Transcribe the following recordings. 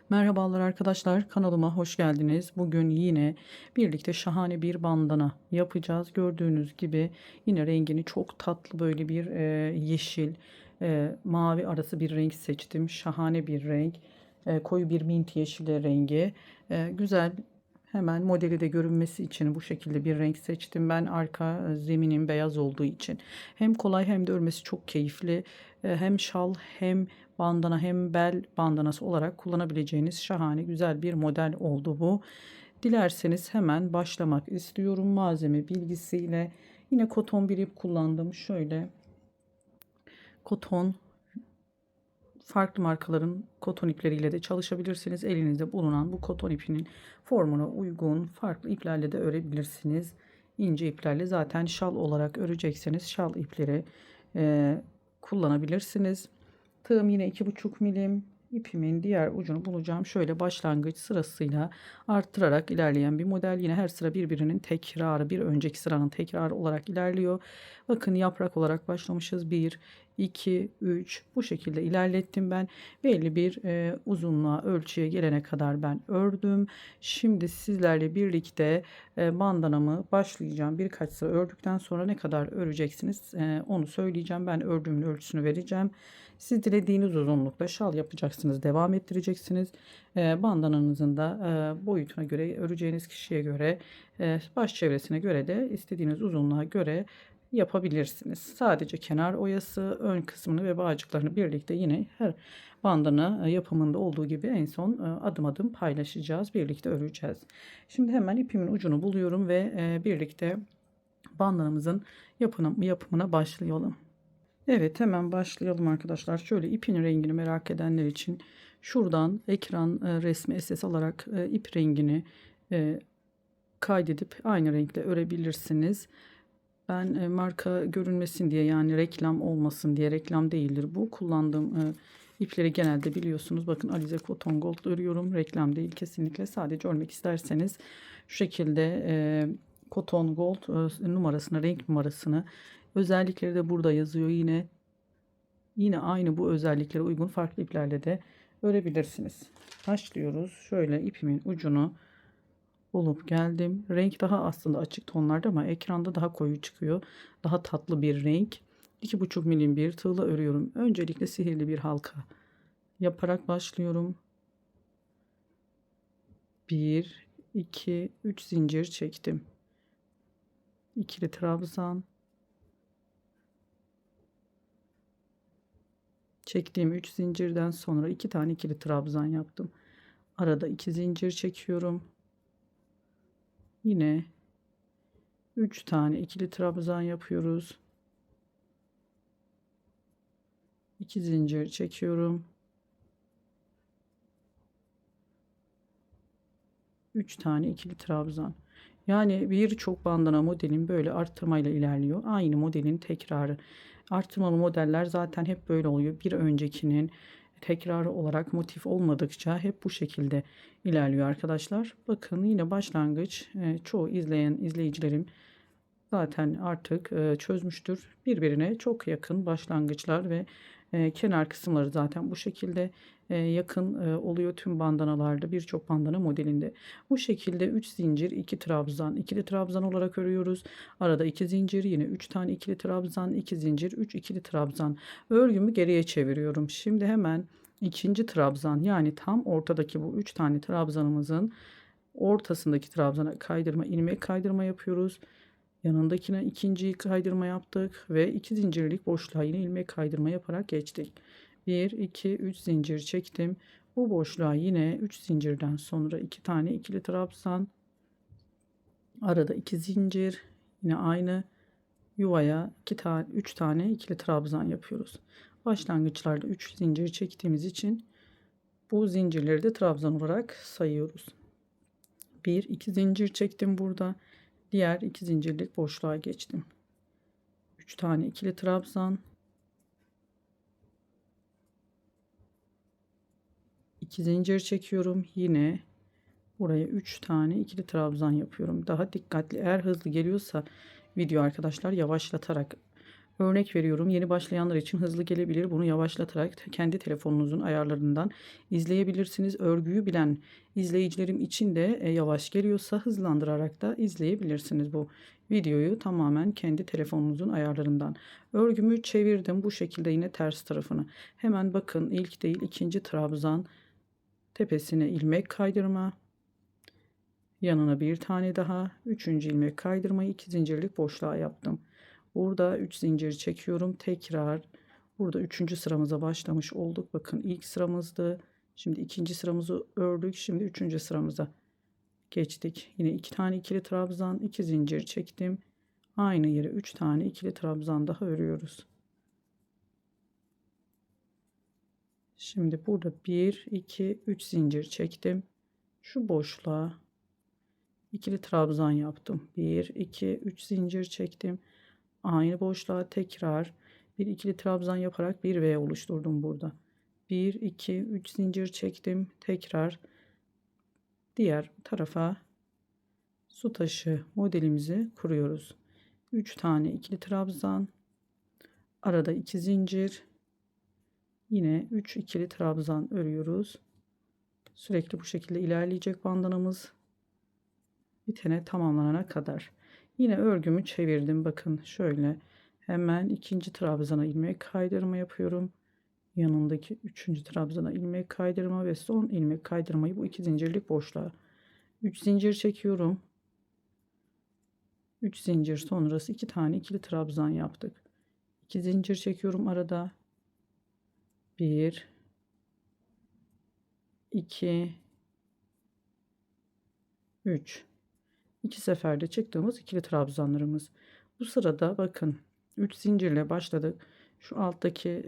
Merhabalar arkadaşlar, kanalıma hoş geldiniz. Bugün yine birlikte şahane bir bandana yapacağız. Gördüğünüz gibi yine rengini çok tatlı böyle bir yeşil mavi arası bir renk seçtim. Şahane bir renk. Koyu bir mint yeşili rengi. Güzel. Hemen modeli de görünmesi için bu şekilde bir renk seçtim. Ben arka zeminim beyaz olduğu için hem kolay hem de örmesi çok keyifli. Hem şal hem bandana hem bel bandanası olarak kullanabileceğiniz şahane güzel bir model oldu bu. Dilerseniz hemen başlamak istiyorum. Malzeme bilgisiyle yine koton bir ip kullandım. Şöyle koton, farklı markaların koton ipleriyle de çalışabilirsiniz. Elinizde bulunan bu koton ipinin formuna uygun farklı iplerle de örebilirsiniz. İnce iplerle zaten şal olarak örecekseniz şal ipleri kullanabilirsiniz. Tığım yine 2,5 milim. İpimin diğer ucunu bulacağım. Şöyle başlangıç sırasıyla arttırarak ilerleyen bir model. Yine her sıra birbirinin tekrarı, bir önceki sıranın tekrarı olarak ilerliyor. Bakın yaprak olarak başlamışız. 1, 2, 3 bu şekilde ilerlettim ben. Belli bir uzunluğa, ölçüye gelene kadar ben ördüm. Şimdi sizlerle birlikte bandanamı başlayacağım. Birkaç sıra ördükten sonra ne kadar öreceksiniz onu söyleyeceğim. Ben ördüğümün ölçüsünü vereceğim. Siz dilediğiniz uzunlukta şal yapacaksınız, devam ettireceksiniz. Bandananızın da boyutuna göre, öreceğiniz kişiye göre, baş çevresine göre de istediğiniz uzunluğa göre yapabilirsiniz. Sadece kenar oyası, ön kısmını ve bağcıklarını birlikte yine her bandana yapımında olduğu gibi en son adım adım paylaşacağız. Birlikte öreceğiz. Şimdi hemen ipimin ucunu buluyorum ve birlikte bandanamızın yapımına başlayalım. Evet, hemen başlayalım arkadaşlar. Şöyle ipin rengini merak edenler için şuradan ekran resmi SS alarak ip rengini e, kaydedip aynı renkle örebilirsiniz. Ben marka görünmesin diye, yani reklam olmasın diye, reklam değildir bu. Kullandığım ipleri genelde biliyorsunuz. Bakın Alize Cotton Gold örüyorum. Reklam değil kesinlikle. Sadece örmek isterseniz şu şekilde Cotton Gold numarasını, renk numarasını, özellikleri de burada yazıyor yine. Yine aynı bu özelliklere uygun farklı iplerle de örebilirsiniz. Başlıyoruz. Şöyle ipimin ucunu bulup geldim. Renk daha aslında açık tonlarda ama ekranda daha koyu çıkıyor. Daha tatlı bir renk. 2,5 milim bir tığla örüyorum. Öncelikle sihirli bir halka yaparak başlıyorum. 1, 2, 3 zincir çektim. İkili trabzan. Çektiğim 3 zincirden sonra 2 tane ikili trabzan yaptım. Arada 2 zincir çekiyorum. Yine 3 tane ikili trabzan yapıyoruz. 2 zincir çekiyorum. 3 tane ikili trabzan. Yani birçok bandana modelin böyle arttırmayla ilerliyor. Aynı modelin tekrarı. Arttırmalı modeller zaten hep böyle oluyor. Bir öncekinin tekrarı olarak motif olmadıkça hep bu şekilde ilerliyor arkadaşlar. Bakın yine başlangıç çoğu izleyicilerim zaten artık çözmüştür. Birbirine çok yakın başlangıçlar ve kenar kısımları zaten bu şekilde yakın oluyor tüm bandanalarda, birçok bandana modelinde. Bu şekilde 3 zincir 2 trabzan, ikili trabzan olarak örüyoruz. Arada 2 zincir, yine 3 tane ikili trabzan, 2 zincir, 3 ikili trabzan. Örgümü geriye çeviriyorum. Şimdi hemen ikinci trabzan, yani tam ortadaki bu 3 tane trabzanımızın ortasındaki trabzana kaydırma, ilmek kaydırma yapıyoruz. Yanındakine ikinci kaydırma yaptık ve 2 zincirlik boşluğa yine ilmek kaydırma yaparak geçtik. 1, 2, 3 zincir çektim. Bu boşluğa yine 3 zincirden sonra 2 tane ikili trabzan. Arada 2 zincir. Yine aynı yuvaya 3 tane ikili trabzan yapıyoruz. Başlangıçlarda 3 zincir çektiğimiz için bu zincirleri de trabzan olarak sayıyoruz. 1, 2 zincir çektim burada. Diğer 2 zincirlik boşluğa geçtim. 3 tane ikili trabzan, 2 zincir çekiyorum. Yine buraya 3 tane ikili trabzan yapıyorum. Daha dikkatli, eğer hızlı geliyorsa video arkadaşlar, yavaşlatarak Örnek veriyorum, yeni başlayanlar için hızlı gelebilir. Bunu yavaşlatarak kendi telefonunuzun ayarlarından izleyebilirsiniz. Örgüyü bilen izleyicilerim için de yavaş geliyorsa hızlandırarak da izleyebilirsiniz bu videoyu tamamen kendi telefonunuzun ayarlarından. Örgümü çevirdim bu şekilde, yine ters tarafını. Hemen bakın, ilk değil ikinci trabzan tepesine ilmek kaydırma. Yanına bir tane daha, üçüncü ilmek kaydırmayı, 2 zincirlik boşluğa yaptım. Burada 3 zincir çekiyorum. Tekrar burada 3. sıramıza başlamış olduk. Bakın ilk sıramızdı. Şimdi ikinci sıramızı ördük. Şimdi 3. sıramıza geçtik. Yine 2 tane ikili trabzan, 2 zincir çektim. Aynı yere 3 tane ikili trabzan daha örüyoruz. Şimdi burada 1, 2, 3 zincir çektim. Şu boşluğa ikili trabzan yaptım. 1, 2, 3 zincir çektim. Aynı boşluğa tekrar bir ikili trabzan yaparak bir V oluşturdum burada. 1, 2, 3 zincir çektim. Tekrar diğer tarafa su taşı modelimizi kuruyoruz. 3 tane ikili trabzan, arada 2 zincir, yine 3 ikili trabzan örüyoruz. Sürekli bu şekilde ilerleyecek bandanamız bitene, tamamlanana kadar. Yine örgümü çevirdim. Bakın şöyle hemen ikinci trabzana ilmek kaydırma yapıyorum. Yanındaki üçüncü trabzana ilmek kaydırma ve son ilmek kaydırmayı bu 2 zincirlik boşluğa. 3 zincir çekiyorum. 3 zincir sonrası 2 tane ikili trabzan yaptık. 2 zincir çekiyorum arada. 1, 2, 3. 2 seferde çıktığımız ikili trabzanlarımız. Bu sırada bakın 3 zincirle başladık. Şu alttaki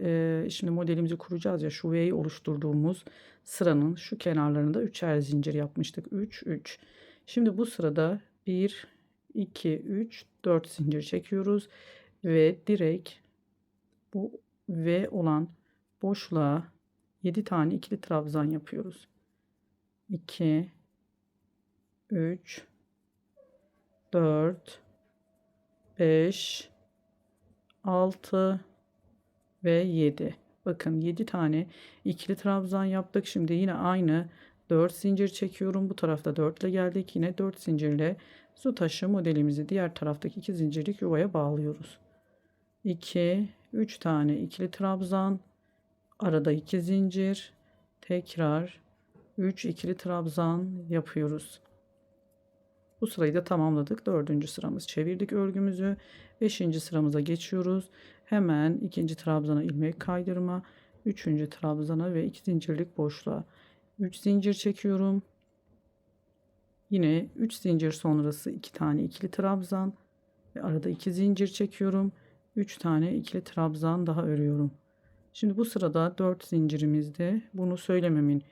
şimdi modelimizi kuracağız ya, şu V'yi oluşturduğumuz sıranın şu kenarlarında 3'er zincir yapmıştık. 3, 3. Şimdi bu sırada 1, 2, 3, 4 zincir çekiyoruz ve direkt bu V olan boşluğa 7 tane ikili trabzan yapıyoruz. 2, 3, 4, 5, 6 ve 7. Bakın 7 tane ikili trabzan yaptık. Şimdi yine aynı 4 zincir çekiyorum. Bu tarafta 4 ile geldik. Yine 4 zincirle su taşı modelimizi diğer taraftaki 2 zincirlik yuvaya bağlıyoruz. 2, 3 tane ikili trabzan, arada 2 zincir, tekrar 3 ikili trabzan yapıyoruz. Bu sırayı da tamamladık. 4. sıramız, çevirdik örgümüzü. 5. sıramıza geçiyoruz. Hemen 2. trabzana ilmek kaydırma, 3. trabzana ve 2 zincirlik boşluğa 3 zincir çekiyorum. Yine 3 zincir sonrası 2 tane ikili trabzan ve arada 2 zincir çekiyorum. 3 tane ikili trabzan daha örüyorum. Şimdi bu sırada 4 zincirimizde, bunu söylememin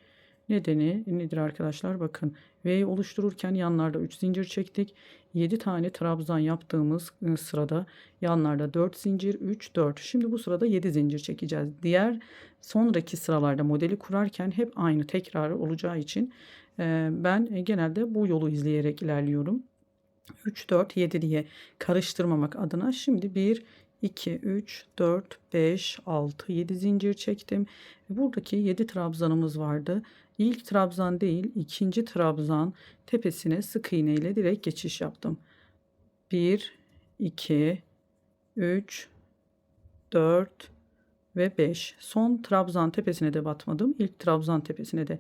nedeni nedir arkadaşlar? Bakın V'yi oluştururken yanlarda 3 zincir çektik. 7 tane trabzan yaptığımız sırada yanlarda 4 zincir, 3, 4. Şimdi bu sırada 7 zincir çekeceğiz. Diğer sonraki sıralarda modeli kurarken hep aynı tekrarı olacağı için ben genelde bu yolu izleyerek ilerliyorum. 3, 4, 7 diye karıştırmamak adına şimdi 1, 2, 3, 4, 5, 6, 7 zincir çektim. Buradaki 7 trabzanımız vardı. İlk trabzan değil, ikinci trabzan tepesine sık iğne ile direkt geçiş yaptım. 1, 2, 3, 4 ve 5. Son trabzan tepesine de batmadım. İlk trabzan tepesine de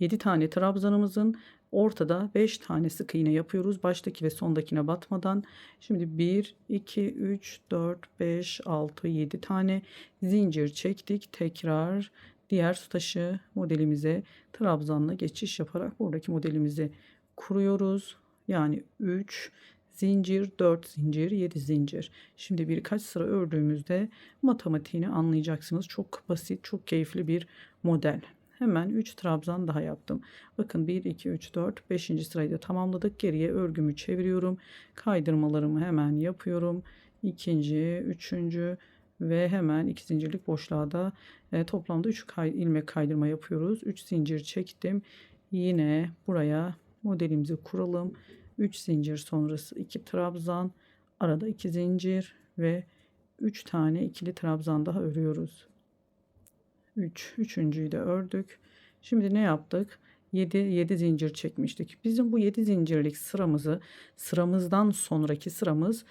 7 tane trabzanımızın ortada 5 tane sık iğne yapıyoruz. Baştaki ve sondakine batmadan. Şimdi 1, 2, 3, 4, 5, 6, 7 tane zincir çektik. Tekrar diğer su taşı modelimize trabzanla geçiş yaparak buradaki modelimizi kuruyoruz. Yani 3 zincir, 4 zincir, 7 zincir. Şimdi birkaç sıra ördüğümüzde matematiğini anlayacaksınız. Çok basit, çok keyifli bir model. Hemen 3 trabzan daha yaptım. Bakın 1, 2, 3, 4, 5. sırayı da tamamladık. Geriye örgümü çeviriyorum. Kaydırmalarımı hemen yapıyorum. İkinci, üçüncü ve hemen 2 zincirlik boşluğa da toplamda 3 ilmek kaydırma yapıyoruz. 3 zincir çektim. Yine buraya modelimizi kuralım. 3 zincir sonrası 2 trabzan, arada 2 zincir ve 3 tane ikili trabzan daha örüyoruz. 3. Üçüncüyü de ördük. Şimdi ne yaptık? 7 zincir çekmiştik. Bizim bu 7 zincirlik sıramızdan sonraki sıramız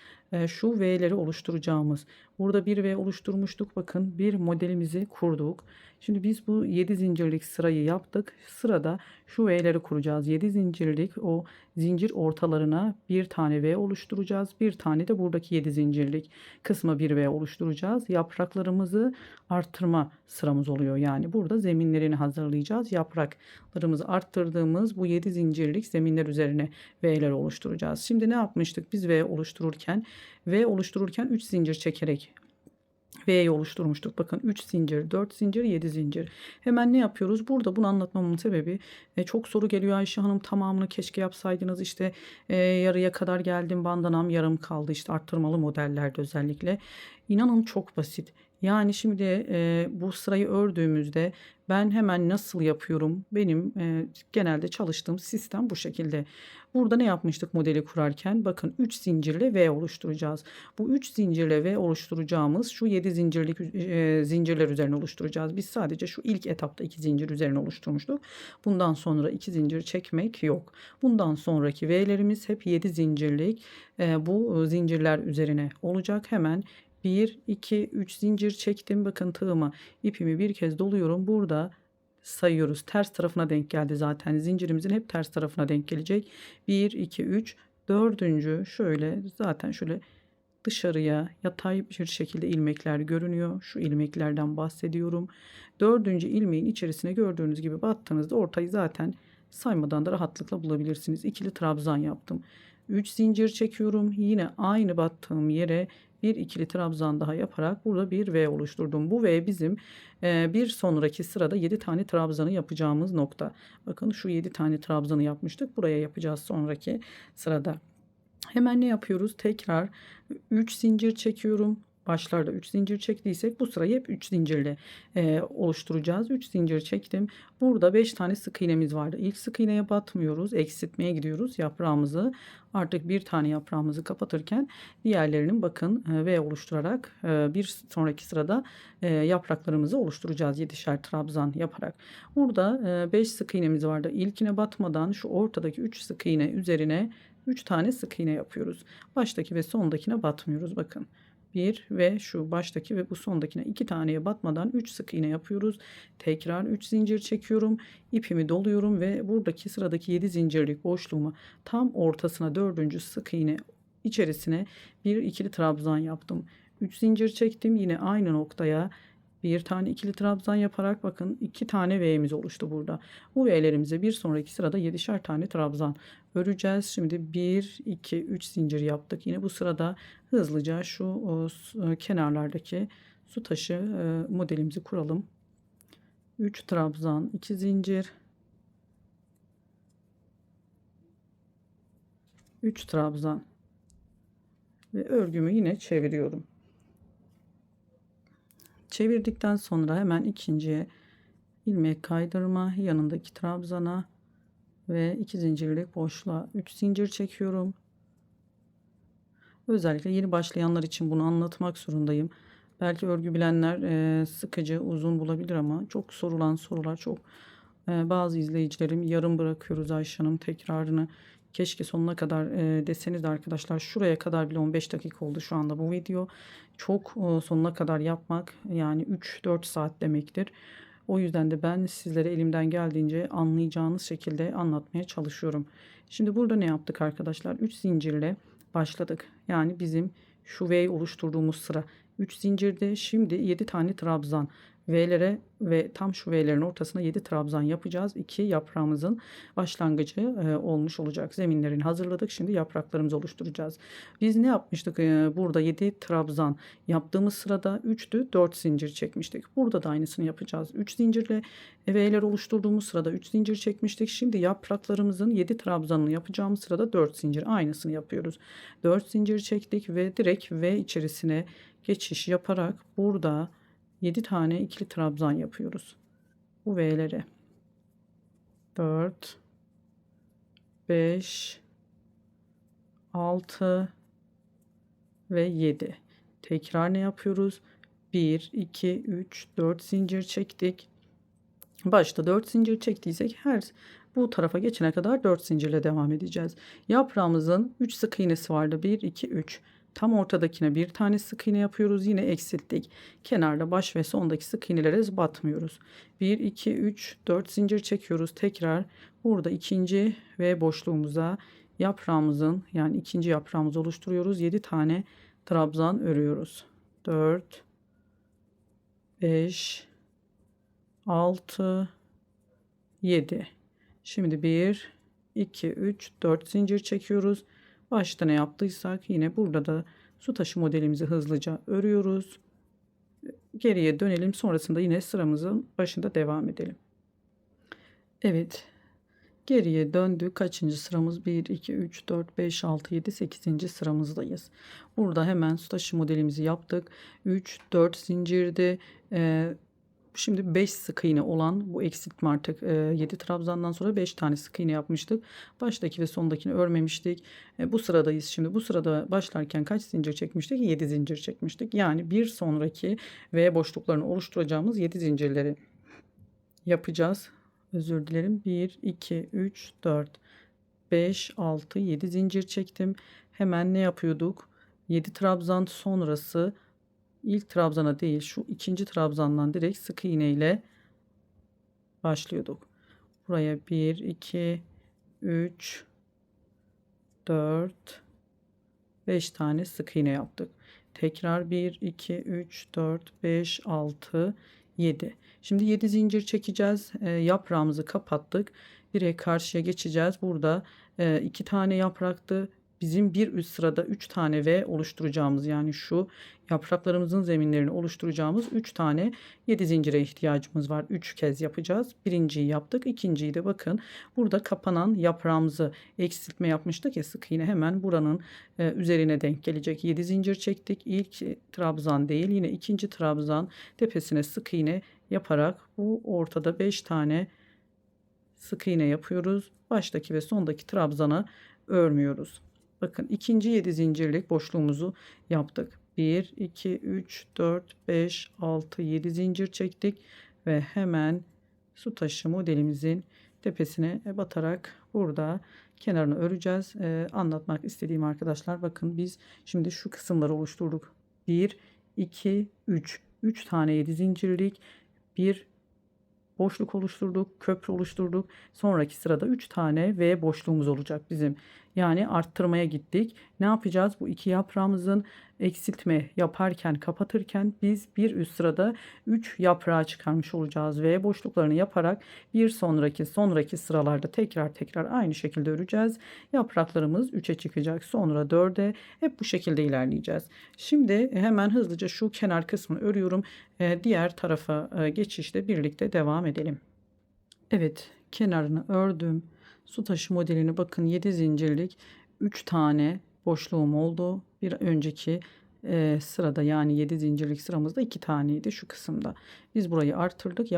şu V'leri oluşturacağımız. Burada bir V oluşturmuştuk. Bakın bir modelimizi kurduk. Şimdi biz bu 7 zincirlik sırayı yaptık. Sırada şu V'leri kuracağız. 7 zincirlik o zincir ortalarına bir tane V oluşturacağız. Bir tane de buradaki 7 zincirlik kısma bir V oluşturacağız. Yapraklarımızı arttırma sıramız oluyor. Yani burada zeminlerini hazırlayacağız. Yapraklarımızı arttırdığımız bu 7 zincirlik zeminler üzerine V'ler oluşturacağız. Şimdi ne yapmıştık? Biz V oluştururken 3 zincir çekerek V'yi oluşturmuştuk. Bakın 3 zincir, 4 zincir, 7 zincir. Hemen ne yapıyoruz? Burada bunu anlatmamın sebebi çok soru geliyor. Ayşe Hanım tamamını keşke yapsaydınız. İşte yarıya kadar geldim, bandanam yarım kaldı. İşte arttırmalı modellerde özellikle. İnanın çok basit. Yani şimdi bu sırayı ördüğümüzde ben hemen nasıl yapıyorum? Benim genelde çalıştığım sistem bu şekilde. Burada ne yapmıştık modeli kurarken? Bakın 3 zincirle V oluşturacağız. Bu 3 zincirle V oluşturacağımız şu 7 zincirlik zincirler üzerine oluşturacağız. Biz sadece şu ilk etapta 2 zincir üzerine oluşturmuştuk. Bundan sonra 2 zincir çekmek yok. Bundan sonraki V'lerimiz hep 7 zincirlik bu zincirler üzerine olacak. Hemen 1, 2, 3 zincir çektim. Bakın tığıma ipimi bir kez doluyorum. Burada sayıyoruz. Ters tarafına denk geldi zaten. Zincirimizin hep ters tarafına denk gelecek. 1, 2, 3. Dördüncü şöyle zaten şöyle dışarıya yatay bir şekilde ilmekler görünüyor. Şu ilmeklerden bahsediyorum. Dördüncü ilmeğin içerisine gördüğünüz gibi battığınızda ortayı zaten saymadan da rahatlıkla bulabilirsiniz. İkili trabzan yaptım. 3 zincir çekiyorum. Yine aynı battığım yere bir ikili trabzan daha yaparak burada bir V oluşturdum. Bu V bizim bir sonraki sırada 7 tane trabzanı yapacağımız nokta. Bakın şu 7 tane trabzanı yapmıştık. Buraya yapacağız sonraki sırada. Hemen ne yapıyoruz? Tekrar 3 zincir çekiyorum. Başlarda 3 zincir çektiysek bu sırayı hep 3 zincirle oluşturacağız. 3 zincir çektim. Burada 5 tane sık iğnemiz vardı. İlk sık iğneye batmıyoruz. Eksiltmeye gidiyoruz yaprağımızı. Artık bir tane yaprağımızı kapatırken diğerlerinin bakın V oluşturarak bir sonraki sırada yapraklarımızı oluşturacağız. 7'şer trabzan yaparak. Burada 5 sık iğnemiz vardı. İlkine batmadan şu ortadaki 3 sık iğne üzerine 3 tane sık iğne yapıyoruz. Baştaki ve sondakine batmıyoruz. Bakın. Bir ve şu baştaki ve bu sondakine 2 taneye batmadan 3 sık iğne yapıyoruz. Tekrar 3 zincir çekiyorum. İpimi doluyorum ve buradaki sıradaki 7 zincirlik boşluğumu tam ortasına 4. sık iğne içerisine bir ikili trabzan yaptım. 3 zincir çektim. Yine aynı noktaya bir tane ikili trabzan yaparak bakın 2 tane V'miz oluştu burada. Bu V'lerimize bir sonraki sırada 7'şer tane trabzan öreceğiz. Şimdi 1, 2, 3 zincir yaptık. Yine bu sırada hızlıca şu kenarlardaki su taşı modelimizi kuralım. 3 trabzan, 2 zincir, 3 trabzan ve örgümü yine çeviriyorum. Çevirdikten sonra hemen ikinciye ilmek kaydırma, yanındaki trabzana ve 2 zincirlik boşluğa 3 zincir çekiyorum. Özellikle yeni başlayanlar için bunu anlatmak zorundayım. Belki örgü bilenler sıkıcı, uzun bulabilir ama çok sorulan sorular çok. Bazı izleyicilerim yarım bırakıyoruz Ayşe Hanım tekrarını. Keşke sonuna kadar deseniz de arkadaşlar, şuraya kadar bile 15 dakika oldu şu anda bu video. Çok sonuna kadar yapmak yani 3-4 saat demektir. O yüzden de ben sizlere elimden geldiğince anlayacağınız şekilde anlatmaya çalışıyorum. Şimdi burada ne yaptık arkadaşlar? 3 zincirle başladık. Yani bizim şu V oluşturduğumuz sıra 3 zincirde, şimdi 7 tane trabzan V'lere ve tam şu V'lerin ortasına 7 trabzan yapacağız. 2 yaprağımızın başlangıcı olmuş olacak. Zeminlerini hazırladık. Şimdi yapraklarımızı oluşturacağız. Biz ne yapmıştık? Burada 7 trabzan yaptığımız sırada 3'tü 4 zincir çekmiştik. Burada da aynısını yapacağız. 3 zincirle V'ler oluşturduğumuz sırada 3 zincir çekmiştik. Şimdi yapraklarımızın 7 trabzanını yapacağımız sırada 4 zincir aynısını yapıyoruz. 4 zincir çektik ve direkt V içerisine geçiş yaparak burada 7 tane ikili trabzan yapıyoruz. Bu V'lere 4, 5, 6 ve 7. Tekrar ne yapıyoruz? 1, 2, 3, 4 zincir çektik. Başta 4 zincir çektiysek her bu tarafa geçene kadar 4 zincirle devam edeceğiz. Yaprağımızın 3 sık iğnesi vardı. 1, 2, 3. Tam ortadakine bir tane sık iğne yapıyoruz. Yine eksilttik. Kenarda baş ve sondaki sık iğnelere batmıyoruz. 1, 2, 3, 4 zincir çekiyoruz. Tekrar burada ikinci ve boşluğumuza yaprağımızın yani ikinci yaprağımızı oluşturuyoruz. 7 tane trabzan örüyoruz. 4, 5, 6, 7. Şimdi 1, 2, 3, 4 zincir çekiyoruz. Başta ne yaptıysak yine burada da su taşı modelimizi hızlıca örüyoruz. Geriye dönelim. Sonrasında yine sıramızın başında devam edelim. Evet. Geriye döndük. Kaçıncı sıramız? 1, 2, 3, 4, 5, 6, 7, 8. sıramızdayız. Burada hemen su taşı modelimizi yaptık. 3, 4 zincirdi. Şimdi 5 sık iğne olan bu eksiltme artık 7 trabzandan sonra 5 tane sık iğne yapmıştık. Baştaki ve sondakini örmemiştik. Bu sıradayız şimdi. Bu sırada başlarken kaç zincir çekmiştik? 7 zincir çekmiştik. Yani bir sonraki ve boşluklarını oluşturacağımız 7 zincirleri yapacağız. Özür dilerim. 1, 2, 3, 4, 5, 6, 7 zincir çektim. Hemen ne yapıyorduk? 7 trabzan sonrası ilk trabzana değil şu ikinci trabzandan direkt sık iğne ile başlıyorduk. Buraya 1, 2, 3, 4, 5 tane sık iğne yaptık. Tekrar 1, 2, 3, 4, 5, 6, 7. Şimdi 7 zincir çekeceğiz. Yaprağımızı kapattık. Direkt karşıya geçeceğiz. Burada 2 tane yapraktı. Bizim bir üst sırada 3 tane V oluşturacağımız yani şu yapraklarımızın zeminlerini oluşturacağımız 3 tane 7 zincire ihtiyacımız var. 3 kez yapacağız. Birinciyi yaptık. İkinciyi de bakın burada kapanan yaprağımızı eksiltme yapmıştık ya sık iğne hemen buranın üzerine denk gelecek. 7 zincir çektik. İlk trabzan değil yine ikinci trabzan tepesine sık iğne yaparak bu ortada 5 tane sık iğne yapıyoruz. Baştaki ve sondaki trabzana örmüyoruz. Bakın ikinci 7 zincirlik boşluğumuzu yaptık. 1, 2, 3, 4, 5, 6, 7 zincir çektik ve hemen su taşı modelimizin tepesine batarak burada kenarını öreceğiz. Anlatmak istediğim arkadaşlar bakın biz şimdi şu kısımları oluşturduk. 1, 2, 3. 3 tane 7 zincirlik bir boşluk oluşturduk, köprü oluşturduk. Sonraki sırada 3 tane V boşluğumuz olacak bizim. Yani arttırmaya gittik. Ne yapacağız? Bu iki yaprağımızın eksiltme yaparken, kapatırken biz bir üst sırada 3 yaprağı çıkarmış olacağız. V boşluklarını yaparak bir sonraki sıralarda tekrar aynı şekilde öreceğiz. Yapraklarımız 3'e çıkacak. Sonra 4'e hep bu şekilde ilerleyeceğiz. Şimdi hemen hızlıca şu kenar kısmını örüyorum. Diğer tarafa geçişte birlikte devam edelim. Evet, kenarını ördüm. Su taşı modelini bakın 7 zincirlik 3 tane boşluğum oldu. Bir önceki sırada yani 7 zincirlik sıramızda 2 taneydi şu kısımda. Biz burayı arttırdık.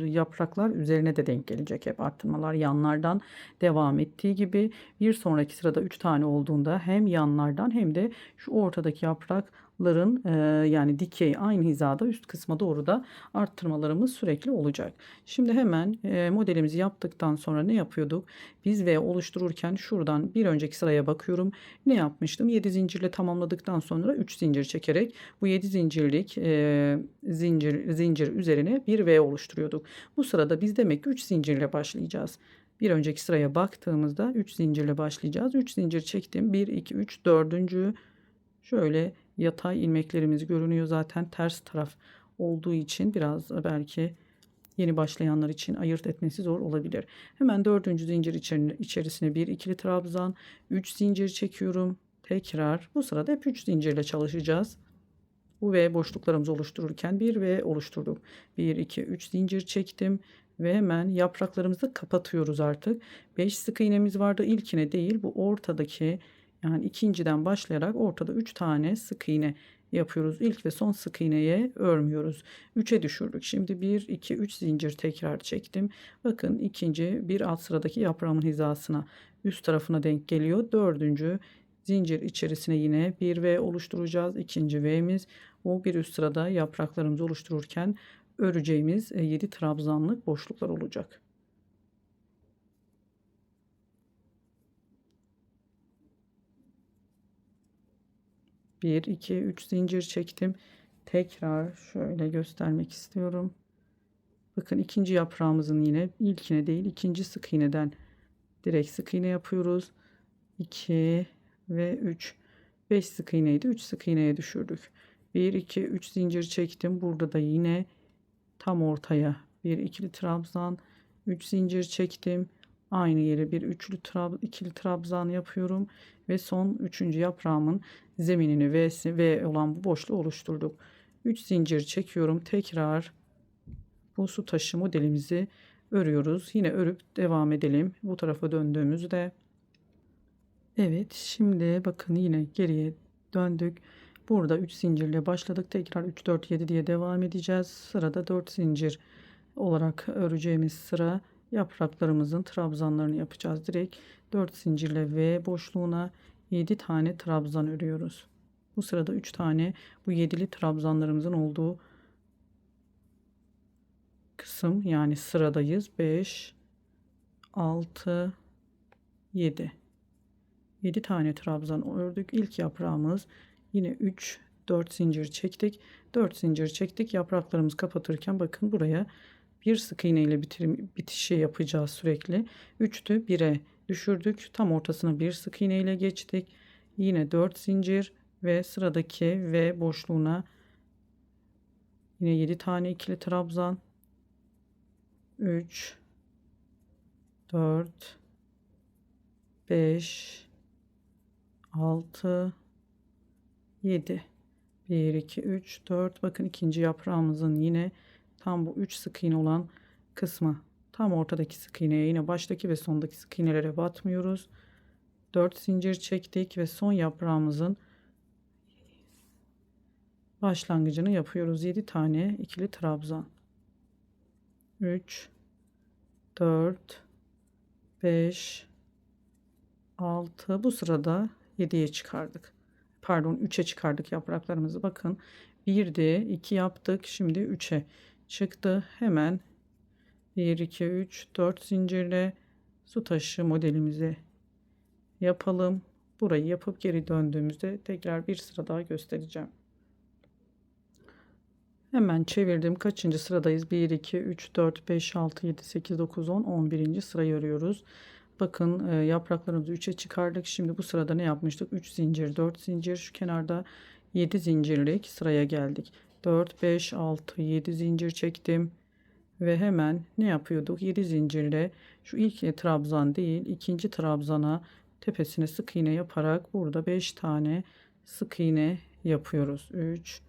Yapraklar üzerine de denk gelecek. Hep arttırmalar yanlardan devam ettiği gibi bir sonraki sırada 3 tane olduğunda hem yanlardan hem de şu ortadaki yaprakların yani dikey aynı hizada üst kısma doğru da arttırmalarımız sürekli olacak. Şimdi hemen modelimizi yaptıktan sonra ne yapıyorduk? Biz V oluştururken şuradan bir önceki sıraya bakıyorum. Ne yapmıştım? 7 zincirle tamamladıktan sonra 3 zincir çekerek bu 7 zincirlik zincir üzerine bir V oluşturuyorduk. Bu sırada biz demek ki 3 zincirle başlayacağız. Bir önceki sıraya baktığımızda 3 zincirle başlayacağız. 3 zincir çektim. 1, 2, 3, 4. Şöyle yatay ilmeklerimiz görünüyor zaten ters taraf olduğu için biraz belki yeni başlayanlar için ayırt etmesi zor olabilir. Hemen 4. zincir içerisine bir ikili trabzan, 3 zincir çekiyorum. Tekrar bu sırada hep 3 zincirle çalışacağız. Bu V boşluklarımızı oluştururken bir V oluşturduk. 1, 2, 3 zincir çektim ve hemen yapraklarımızı kapatıyoruz artık. 5 sık iğnemiz vardı. İlkine değil bu ortadaki yani ikinciden başlayarak ortada 3 tane sık iğne yapıyoruz. İlk ve son sık iğneye örmüyoruz. 3'e düşürdük. Şimdi 1, 2, 3 zincir tekrar çektim. Bakın ikinci bir alt sıradaki yaprağımın hizasına üst tarafına denk geliyor. Dördüncü Zincir içerisine yine bir V oluşturacağız. İkinci V'miz. Bu bir üst sırada yapraklarımızı oluştururken öreceğimiz 7 trabzanlık boşluklar olacak. Bir, iki, üç zincir çektim. Tekrar şöyle göstermek istiyorum. Bakın ikinci yaprağımızın yine ilkine değil ikinci sık iğneden direkt sık iğne yapıyoruz. 2 ve 3. 5 sık iğneydi. 3 sık iğneye düşürdük. 1, 2, 3 zincir çektim. Burada da yine tam ortaya bir ikili trabzan, 3 zincir çektim. Aynı yere bir ikili trabzan yapıyorum ve son 3. yaprağımın zeminini V olan bu boşluğu oluşturduk. 3 zincir çekiyorum. Tekrar bu su taşı modelimizi örüyoruz. Yine örüp devam edelim. Bu tarafa döndüğümüzde evet, şimdi bakın yine geriye döndük. Burada 3 zincirle başladık. Tekrar 3 4 7 diye devam edeceğiz. Sırada 4 zincir olarak öreceğimiz sıra yapraklarımızın trabzanlarını yapacağız. Direkt 4 zincirle V boşluğuna 7 tane trabzan örüyoruz. Bu sırada 3 tane bu 7'li trabzanlarımızın olduğu kısım, yani sıradayız. 5 6 7 7 tane trabzan ördük. İlk yaprağımız yine 3 4 zincir çektik. 4 zincir çektik. Yapraklarımızı kapatırken bakın buraya bir sık iğne ile bitişi yapacağız sürekli. 3'tü 1'e düşürdük. Tam ortasına bir sık iğne ile geçtik. Yine 4 zincir ve sıradaki V boşluğuna yine 7 tane ikili trabzan. 3 4 5 6 7 1 2 3 4. Bakın ikinci yaprağımızın yine tam bu 3 sık iğne olan kısmı, tam ortadaki sık iğneye yine baştaki ve sondaki sık iğnelere batmıyoruz. 4 zincir çektik ve son yaprağımızın başlangıcını yapıyoruz. 7 tane ikili trabzan. 3 4 5 6. Bu sırada 7'ye çıkardık. Pardon, 3'e çıkardık yapraklarımızı. Bakın 1'de 2 yaptık. Şimdi 3'e çıktı. Hemen 1 2 3 4 zincirle su taşı modelimizi yapalım. Burayı yapıp geri döndüğümüzde tekrar bir sıra daha göstereceğim. Hemen çevirdim. Kaçıncı sıradayız? 1 2 3 4 5 6 7 8 9 10 11. sırayı örüyoruz. Bakın yapraklarımızı 3'e çıkardık. Şimdi bu sırada ne yapmıştık? 3 zincir 4 zincir, şu kenarda 7 zincirlik sıraya geldik. 4 5 6 7 zincir çektim ve hemen ne yapıyorduk? 7 zincirle şu ilk trabzan değil ikinci trabzana tepesine sık iğne yaparak burada 5 tane sık iğne yapıyoruz. 3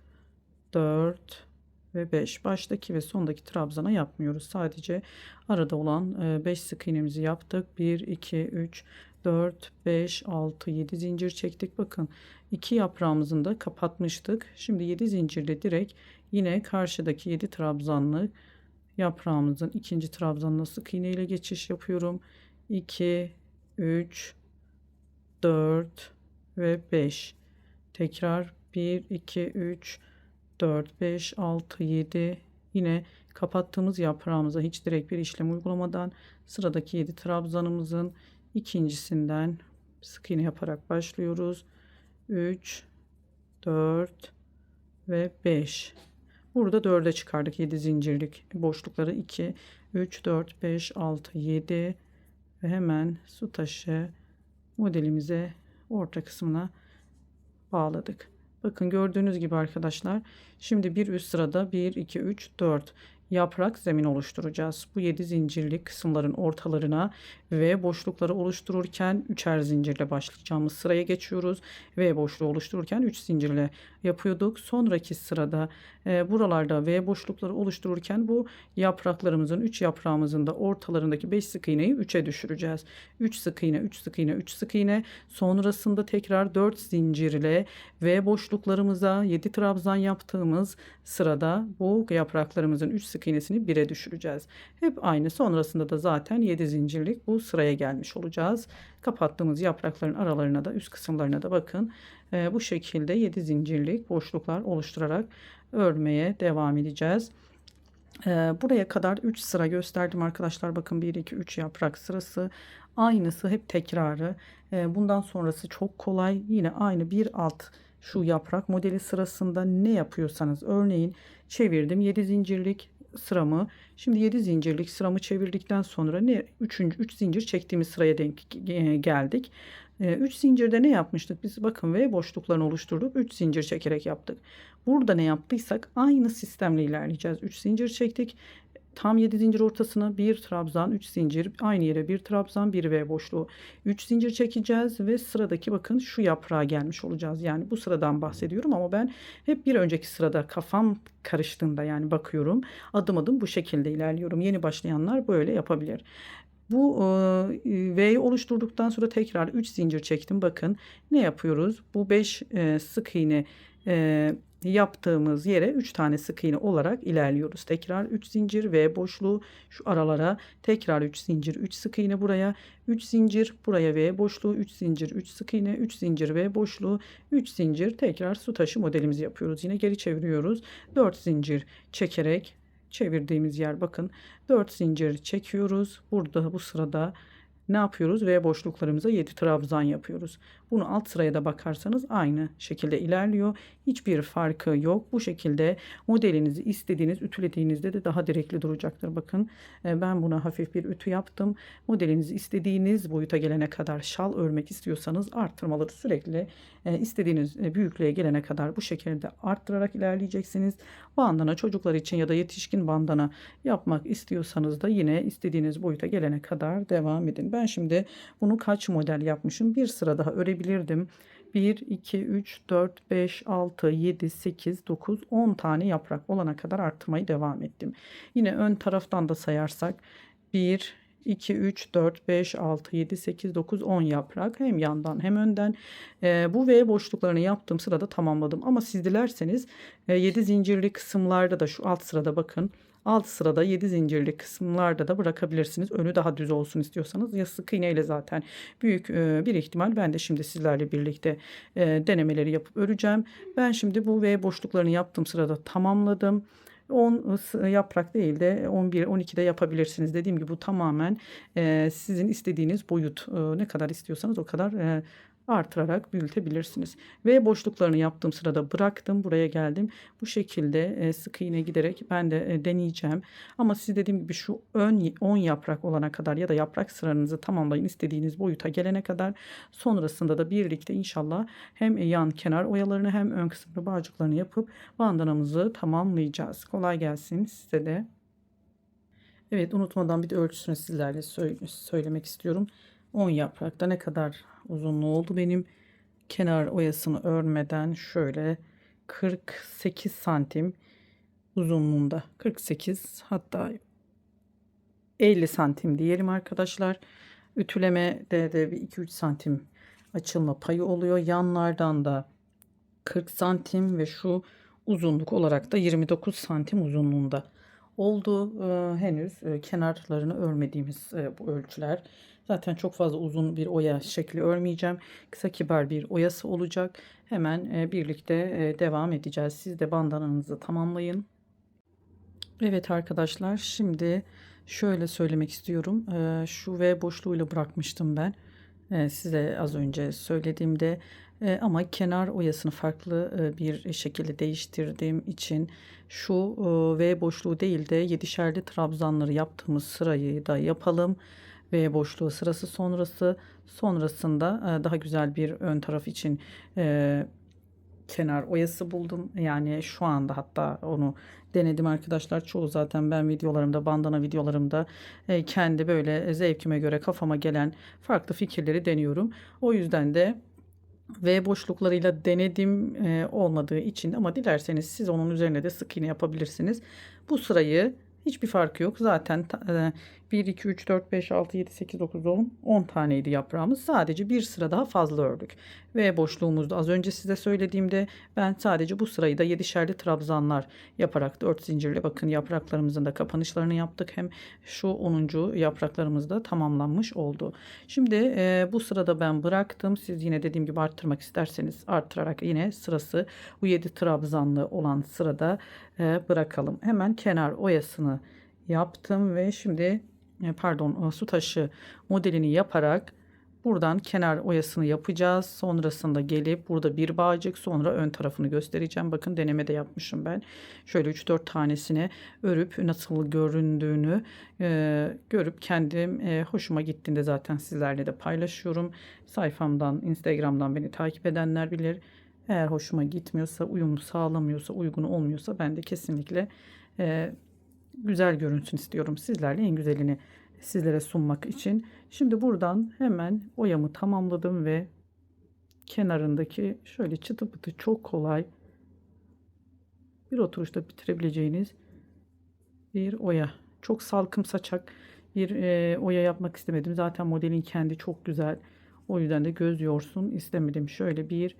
4 ve 5. Baştaki ve sondaki trabzana yapmıyoruz. Sadece arada olan 5 sık iğnemizi yaptık. 1 2 3 4 5 6 7 zincir çektik. Bakın 2 yaprağımızın da kapatmıştık. Şimdi 7 zincirle direkt yine karşıdaki 7 trabzanlı yaprağımızın ikinci trabzanına sık iğne ile geçiş yapıyorum. 2 3 4 ve 5. Tekrar 1 2 3 4 5 6 7. Yine kapattığımız yaprağımıza hiç direkt bir işlem uygulamadan sıradaki 7 trabzanımızın ikincisinden sık iğne yaparak başlıyoruz. 3 4 ve 5. Burada 4'e çıkardık 7 zincirlik boşlukları. 2 3 4 5 6 7 ve hemen su taşı modelimize orta kısmına bağladık. Bakın gördüğünüz gibi arkadaşlar, şimdi bir üst sırada 1 2 3 4 yaprak zemin oluşturacağız. Bu 7 zincirlik kısımların ortalarına ve boşlukları oluştururken 3'er zincirle başlayacağımız sıraya geçiyoruz. V boşluğu oluştururken 3 zincirle yapıyorduk. Sonraki sırada buralarda V boşlukları oluştururken bu yapraklarımızın 3 yaprağımızın da ortalarındaki 5 sık iğneyi 3'e düşüreceğiz. 3 sık iğne 3 sık iğne 3 sık iğne, sonrasında tekrar 4 zincirle V boşluklarımıza 7 trabzan yaptığımız sırada bu yapraklarımızın 3 sık sık iğnesini 1'e düşüreceğiz. Hep aynı. Sonrasında da zaten 7 zincirlik bu sıraya gelmiş olacağız. Kapattığımız yaprakların aralarına da üst kısımlarına da bakın. Bu şekilde 7 zincirlik boşluklar oluşturarak örmeye devam edeceğiz. Buraya kadar 3 sıra gösterdim arkadaşlar. Bakın 1, 2, 3 yaprak sırası. Aynısı hep tekrarı. Bundan sonrası çok kolay. Yine aynı bir alt şu yaprak modeli sırasında ne yapıyorsanız, örneğin çevirdim 7 zincirlik sıramı. Şimdi 7 zincirlik sıramı çevirdikten sonra ne 3 zincir çektiğimiz sıraya denk geldik. 3 zincirde ne yapmıştık? Biz bakın V boşluklarını oluşturduk. 3 zincir çekerek yaptık. Burada ne yaptıysak aynı sistemle ilerleyeceğiz. 3 zincir çektik. Tam 7 zincir ortasına bir trabzan, 3 zincir, aynı yere bir trabzan, bir V boşluğu. 3 zincir çekeceğiz ve sıradaki bakın şu yaprağa gelmiş olacağız. Yani bu sıradan bahsediyorum ama ben hep bir önceki sırada kafam karıştığında yani bakıyorum. Adım adım bu şekilde ilerliyorum. Yeni başlayanlar böyle yapabilir. Bu V'yi oluşturduktan sonra tekrar 3 zincir çektim. Bakın ne yapıyoruz? Bu 5 sık iğne yaptığımız yere 3 tane sık iğne olarak ilerliyoruz. Tekrar 3 zincir V boşluğu şu aralara, tekrar 3 zincir, 3 sık iğne buraya, 3 zincir buraya V boşluğu, 3 zincir, 3 sık iğne, 3 zincir V boşluğu, 3 zincir, tekrar su taşı modelimizi yapıyoruz. Yine geri çeviriyoruz. 4 zincir çekerek çevirdiğimiz yer bakın 4 zincir çekiyoruz. Burada bu sırada ne yapıyoruz? V boşluklarımıza 7 trabzan yapıyoruz. Bunu alt sıraya da bakarsanız aynı şekilde ilerliyor. Hiçbir farkı yok. Bu şekilde modelinizi istediğiniz ütülediğinizde de daha direkli duracaktır. Bakın ben buna hafif bir ütü yaptım. Modelinizi istediğiniz boyuta gelene kadar şal örmek istiyorsanız arttırmaları sürekli istediğiniz büyüklüğe gelene kadar bu şekilde arttırarak ilerleyeceksiniz. Bandana çocuklar için ya da yetişkin bandana yapmak istiyorsanız da yine istediğiniz boyuta gelene kadar devam edin. Ben şimdi bunu kaç model yapmışım? Bir sıra daha örebilirdim. 1, 2, 3, 4, 5, 6, 7, 8, 9, 10 tane yaprak olana kadar arttırmayı devam ettim. Yine ön taraftan da sayarsak 1, 2, 3, 4, 5, 6, 7, 8, 9, 10 yaprak hem yandan hem önden. Bu V boşluklarını yaptığım sırada tamamladım. Ama siz dilerseniz 7 zincirli kısımlarda da şu alt sırada bakın. Alt sırada 7 zincirli kısımlarda da bırakabilirsiniz. Önü daha düz olsun istiyorsanız ya sık iğne ile zaten büyük bir ihtimal ben de şimdi sizlerle birlikte denemeleri yapıp öreceğim. Ben şimdi bu V boşluklarını yaptığım sırada tamamladım. 10 yaprak değil de 11 12 de yapabilirsiniz. Dediğim gibi bu tamamen sizin istediğiniz boyut ne kadar istiyorsanız o kadar artırarak büyütebilirsiniz. Ve boşluklarını yaptığım sırada bıraktım. Buraya geldim. Bu şekilde sık iğne giderek ben de deneyeceğim. Ama siz dediğim gibi şu ön 10 yaprak olana kadar ya da yaprak sıranızı tamamlayın istediğiniz boyuta gelene kadar. Sonrasında da birlikte inşallah hem yan kenar oyalarını hem ön kısmını bağcıklarını yapıp bandanamızı tamamlayacağız. Kolay gelsin size de. Evet, unutmadan bir de ölçüsünü sizlerle söylemek istiyorum. 10 yaprakta ne kadar uzunluğu oldu benim kenar oyasını örmeden şöyle 48 santim uzunluğunda, 48 hatta 50 santim diyelim arkadaşlar. Ütülemede de bir 2-3 santim açılma payı oluyor. Yanlardan da 40 santim ve şu uzunluk olarak da 29 santim uzunluğunda oldu. Henüz kenarlarını örmediğimiz bu ölçüler. Zaten çok fazla uzun bir oya şekli örmeyeceğim. Kısa kibar bir oyası olacak. Hemen birlikte devam edeceğiz. Siz de bandananızı tamamlayın. Evet arkadaşlar, şimdi şöyle söylemek istiyorum. Şu V boşluğuyla bırakmıştım ben. Size az önce söylediğimde ama kenar oyasını farklı bir şekilde değiştirdiğim için şu V boşluğu değil de 7'şerli trabzanları yaptığımız sırayı da yapalım. V boşluğu sırası sonrasında daha güzel bir ön taraf için kenar oyası buldum. Yani şu anda hatta onu denedim arkadaşlar. Çoğu zaten ben videolarımda, bandana videolarımda kendi böyle zevkime göre kafama gelen farklı fikirleri deniyorum. O yüzden de V boşluklarıyla denedim olmadığı için ama dilerseniz siz onun üzerine de sık iğne yapabilirsiniz. Bu sırayı hiçbir farkı yok. Zaten 1, 2, 3, 4, 5, 6, 7, 8, 9, 10. 10 taneydi yaprağımız. Sadece bir sıra daha fazla ördük. Ve boşluğumuzda az önce size söylediğimde ben sadece bu sırayı da 7'şerli trabzanlar yaparak 4 zincirle bakın yapraklarımızın da kapanışlarını yaptık. Hem şu 10. yapraklarımız da tamamlanmış oldu. Şimdi bu sırada ben bıraktım. Siz yine dediğim gibi arttırmak isterseniz arttırarak yine sırası bu 7 trabzanlı olan sırada bırakalım. Hemen kenar oyasını yaptım ve şimdi pardon su taşı modelini yaparak buradan kenar oyasını yapacağız. Sonrasında gelip burada bir bağcık, sonra ön tarafını göstereceğim. Bakın deneme de yapmışım ben. Şöyle 3-4 tanesine örüp nasıl göründüğünü görüp kendim hoşuma gittiğinde zaten sizlerle de paylaşıyorum. Sayfamdan, Instagram'dan beni takip edenler bilir. Eğer hoşuma gitmiyorsa, uyum sağlamıyorsa, uygun olmuyorsa ben de kesinlikle güzel görünsün istiyorum sizlerle en güzelini sizlere sunmak için. Şimdi buradan hemen oyamı tamamladım ve kenarındaki şöyle çıtı pıtı çok kolay bir oturuşta bitirebileceğiniz bir oya. Çok salkım saçak bir oya yapmak istemedim. Zaten modelin kendi çok güzel. O yüzden de göz yorsun istemedim. Şöyle 1,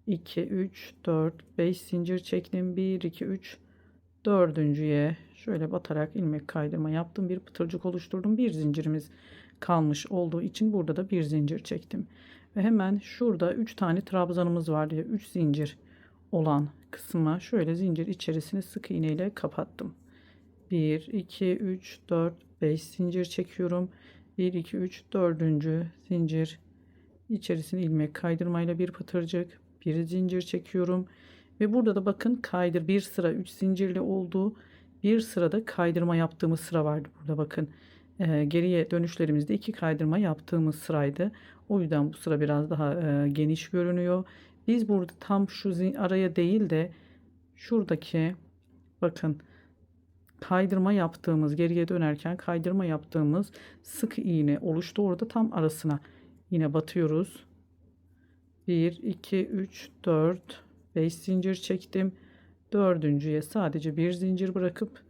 2, 3, 4, 5 zincir çektim. 1, 2, 3, dördüncüye şöyle batarak ilmek kaydırma yaptım. Bir pıtırcık oluşturdum. Bir zincirimiz kalmış olduğu için burada da bir zincir çektim. Ve hemen şurada 3 tane trabzanımız var diye 3 zincir olan kısma şöyle zincir içerisine sık iğne ile kapattım. 1, 2, 3, 4, 5 zincir çekiyorum. 1, 2, 3, dördüncü zincir içerisine ilmek kaydırmayla bir pıtırcık, bir zincir çekiyorum. Ve burada da bakın kaydır bir sıra 3 zincirli oldu. Bir sırada kaydırma yaptığımız sıra vardı burada bakın. Geriye dönüşlerimizde 2 kaydırma yaptığımız sıraydı. O yüzden bu sıra biraz daha geniş görünüyor. Biz burada tam şu araya değil de şuradaki bakın kaydırma yaptığımız geriye dönerken kaydırma yaptığımız sık iğne oluştu. Orada tam arasına yine batıyoruz. 1, 2, 3, 4, 5 zincir çektim. Dördüncüye sadece bir zincir bırakıp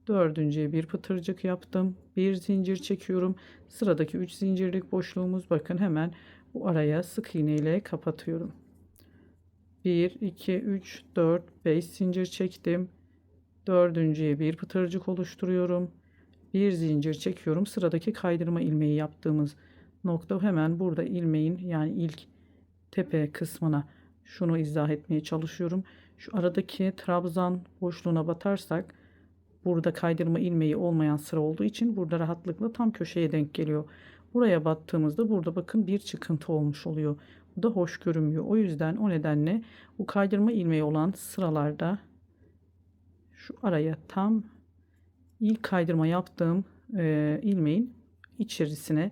dördüncüye bir pıtırcık yaptım. Bir zincir çekiyorum. Sıradaki 3 zincirlik boşluğumuz bakın hemen bu araya sık iğne ile kapatıyorum. 1, 2, 3, 4, 5 zincir çektim. Dördüncüye bir pıtırcık oluşturuyorum. Bir zincir çekiyorum. Sıradaki kaydırma ilmeği yaptığımız nokta hemen burada ilmeğin yani ilk tepe kısmına şunu izah etmeye çalışıyorum. Şu aradaki trabzan boşluğuna batarsak burada kaydırma ilmeği olmayan sıra olduğu için burada rahatlıkla tam köşeye denk geliyor. Buraya battığımızda burada bakın bir çıkıntı olmuş oluyor. Bu da hoş görünmüyor. O yüzden o nedenle bu kaydırma ilmeği olan sıralarda şu araya tam ilk kaydırma yaptığım ilmeğin içerisine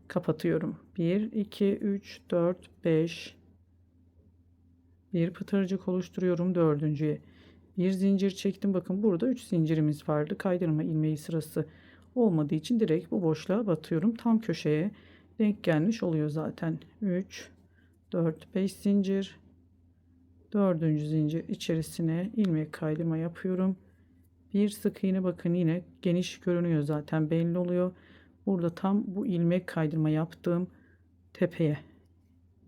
kapatıyorum. 1, 2, 3, 4, 5 bir pıtırcık oluşturuyorum dördüncüye. Bir zincir çektim. Bakın burada 3 zincirimiz vardı. Kaydırma ilmeği sırası olmadığı için direkt bu boşluğa batıyorum. Tam köşeye denk gelmiş oluyor zaten. 3, 4, 5 zincir. Dördüncü zincir içerisine ilmek kaydırma yapıyorum. Bir sık iğne bakın yine geniş görünüyor zaten belli oluyor. Burada tam bu ilmek kaydırma yaptığım tepeye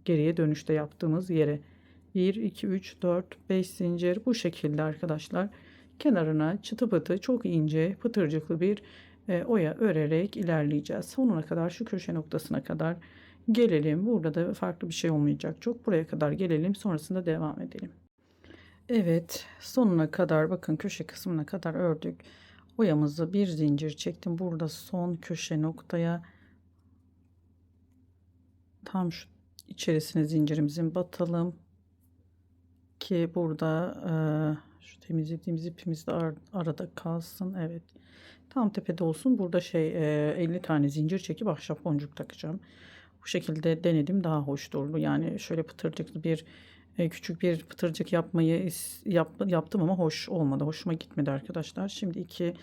geriye dönüşte yaptığımız yere 1, 2, 3, 4, 5 zincir bu şekilde arkadaşlar kenarına çıtı pıtı çok ince pıtırcıklı bir oya örerek ilerleyeceğiz. Sonuna kadar şu köşe noktasına kadar gelelim. Burada da farklı bir şey olmayacak. Çok buraya kadar gelelim. Sonrasında devam edelim. Evet, sonuna kadar bakın köşe kısmına kadar ördük. Oyamızı bir zincir çektim. Burada son köşe noktaya tam şu içerisine zincirimizin batalım ki burada şu temizlediğimiz ipimiz de arada kalsın. Evet. Tam tepede olsun. Burada 50 tane zincir çekip ahşap boncuk takacağım. Bu şekilde denedim. Daha hoş durdu. Yani şöyle pıtırcıklı bir küçük bir pıtırcık yapmayı yaptım ama hoş olmadı. Hoşuma gitmedi arkadaşlar. Şimdi 2,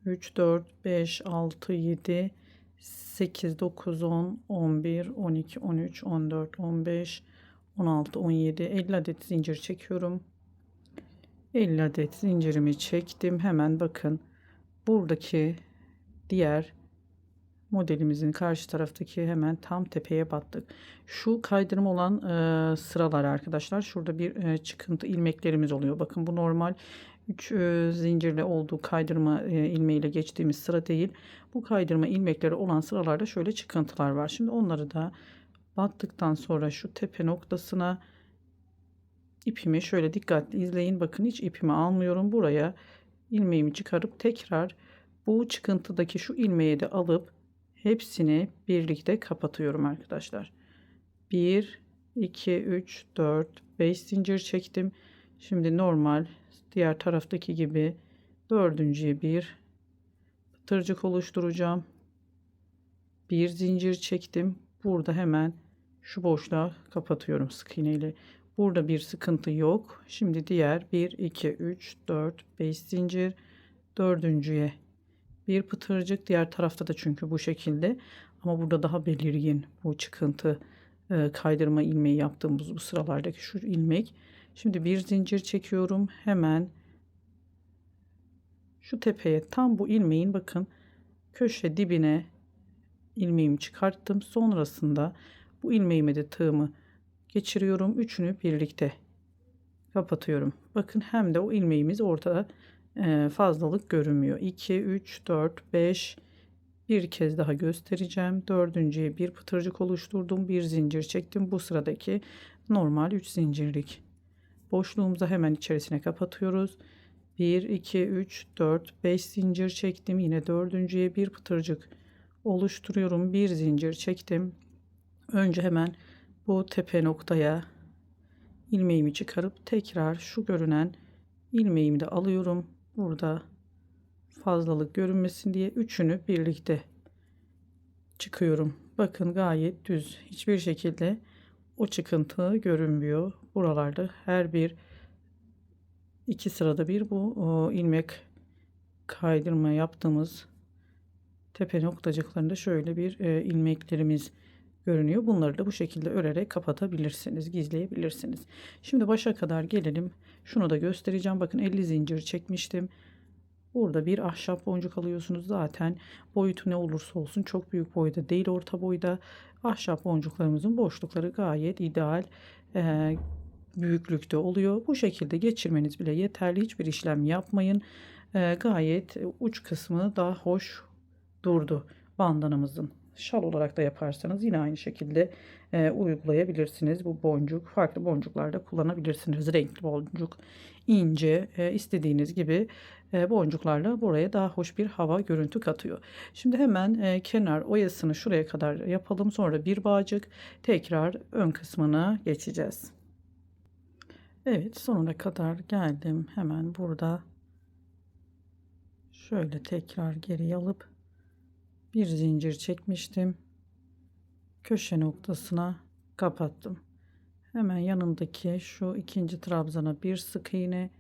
3, 4, 5, 6, 7, 8, 9, 10, 11, 12, 13, 14, 15, 16, 17, 50 adet zincir çekiyorum. 50 adet zincirimi çektim. Hemen bakın buradaki diğer modelimizin karşı taraftaki hemen tam tepeye battık. Şu kaydırma olan sıralar arkadaşlar, şurada bir çıkıntı ilmeklerimiz oluyor. Bakın bu normal 3 zincirle olduğu kaydırma ilmeğiyle geçtiğimiz sıra değil. Bu kaydırma ilmekleri olan sıralarda şöyle çıkıntılar var. Şimdi onları da battıktan sonra şu tepe noktasına ipimi şöyle dikkatli izleyin. Bakın hiç ipimi almıyorum. Buraya ilmeğimi çıkarıp tekrar bu çıkıntıdaki şu ilmeği de alıp hepsini birlikte kapatıyorum arkadaşlar. 1 2 3 4 5 zincir çektim. Şimdi normal diğer taraftaki gibi dördüncüye bir pıtırcık oluşturacağım. Bir zincir çektim. Burada hemen şu boşluğa kapatıyorum sık iğne ile. Burada bir sıkıntı yok. Şimdi diğer 1 2 3 4 5 zincir, dördüncüye bir pıtırcık, diğer tarafta da çünkü bu şekilde, ama burada daha belirgin bu çıkıntı kaydırma ilmeği yaptığımız bu sıralardaki şu ilmek. Şimdi bir zincir çekiyorum, hemen şu tepeye tam bu ilmeğin bakın köşe dibine ilmeğimi çıkarttım. Sonrasında bu ilmeğime de tığımı geçiriyorum. Üçünü birlikte kapatıyorum. Bakın hem de o ilmeğimiz ortada fazlalık görünmüyor. 2 3 4 5, bir kez daha göstereceğim. Dördüncüye bir pıtırcık oluşturdum. Bir zincir çektim. Bu sıradaki normal 3 zincirlik boşluğumuza hemen içerisine kapatıyoruz. 1 2 3 4 5 zincir çektim. Yine dördüncüye bir pıtırcık oluşturuyorum. Bir zincir çektim. Önce hemen bu tepe noktaya ilmeğimi çıkarıp tekrar şu görünen ilmeğimi de alıyorum. Burada fazlalık görünmesin diye üçünü birlikte çıkıyorum. Bakın gayet düz. Hiçbir şekilde o çıkıntı görünmüyor. Buralarda her bir iki sırada bir bu ilmek kaydırma yaptığımız tepe noktacıklarında şöyle bir ilmeklerimiz görünüyor. Bunları da bu şekilde örerek kapatabilirsiniz, gizleyebilirsiniz. Şimdi başa kadar gelelim. Şunu da göstereceğim. Bakın 50 zincir çekmiştim. Burada bir ahşap boncuk alıyorsunuz. Zaten boyutu ne olursa olsun çok büyük boyda değil, orta boyda. Ahşap boncuklarımızın boşlukları gayet ideal büyüklükte oluyor. Bu şekilde geçirmeniz bile yeterli. Hiçbir işlem yapmayın. Gayet uç kısmı daha hoş durdu bandanamızın. Şal olarak da yaparsanız yine aynı şekilde uygulayabilirsiniz. Bu boncuk farklı boncuklarda kullanabilirsiniz. Renkli boncuk, ince, istediğiniz gibi boncuklarla buraya daha hoş bir hava, görüntü katıyor. Şimdi hemen kenar oyasını şuraya kadar yapalım. Sonra bir bağcık, tekrar ön kısmına geçeceğiz. Evet, sonuna kadar geldim. Hemen burada şöyle tekrar geri alıp bir zincir çekmiştim. Köşe noktasına kapattım. Hemen yanındaki şu ikinci trabzana bir sık iğne